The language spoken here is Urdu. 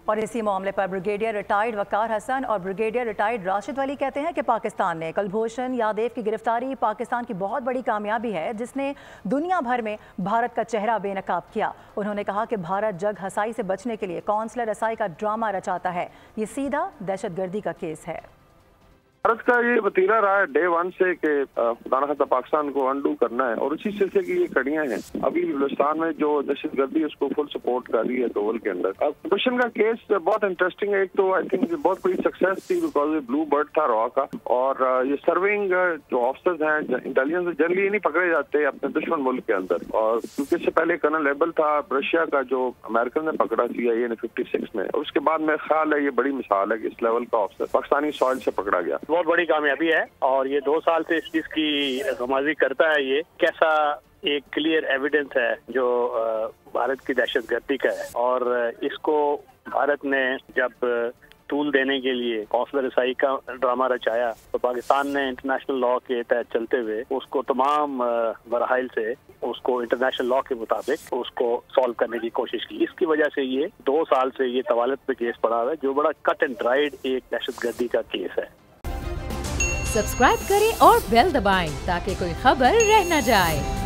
اور اسی معاملے پر بریگیڈیئر ریٹائرڈ وقار حسن اور بریگیڈیئر ریٹائرڈ راشد ولی کہتے ہیں کہ پاکستان نے کلبھوشن یادیو کی گرفتاری پاکستان کی بہت بڑی کامیابی ہے جس نے دنیا بھر میں بھارت کا چہرہ بے نقاب کیا۔ انہوں نے کہا کہ بھارت جگ ہسائی سے بچنے کے لیے کونسلر رسائی کا ڈرامہ رچاتا ہے، یہ سیدھا دہشت گردی کا کیس ہے۔ بھارت کا یہ وتیرہ رہا ہے ڈے ون سے کہ خدا نخواستہ پاکستان کو انڈو کرنا ہے، اور اسی سلسلے کی یہ کڑیاں ہیں۔ ابھی بلوچستان میں جو دہشت گردی اس کو فل سپورٹ کر رہی ہے دوول کے اندر۔ کلبھوشن کا کیس بہت انٹرسٹنگ ہے۔ ایک تو آئی تھنک بہت بڑی سکسیس تھی بیکاز یہ بلو برڈ تھا را کا، اور یہ سرونگ جو آفیسرز ہیں انٹیلیجنس جنرلی یہ نہیں پکڑے جاتے اپنے دشمن ملک کے اندر، اور کیونکہ اس سے پہلے کرنل لیبل تھا رشیا کا جو امریکن نے پکڑا CIA نے 56 میں، اور اس کے بعد میرے خیال ہے یہ بڑی مثال ہے کہ اس لیول کا آفیسر پاکستانی سوائل سے پکڑا گیا۔ بہت بڑی کامیابی ہے، اور یہ 2 سال سے اس چیز کی غمازی کرتا ہے۔ یہ کیسا ایک کلیئر ایویڈنس ہے جو بھارت کی دہشت گردی کا ہے، اور اس کو بھارت نے جب طول دینے کے لیے کونسلر رسائی کا ڈرامہ رچایا تو پاکستان نے انٹرنیشنل لا کے تحت چلتے ہوئے اس کو تمام مراحل سے اس کو انٹرنیشنل لا کے مطابق اس کو سالو کرنے کی کوشش کی۔ اس کی وجہ سے یہ 2 سال سے یہ طوالت پہ کیس پڑا ہوا ہے جو بڑا کٹ اینڈ ڈرائیڈ ایک دہشت گردی کا کیس ہے۔ سبسکرائب کریں اور بیل دبائیں تاکہ کوئی خبر رہ نہ جائے۔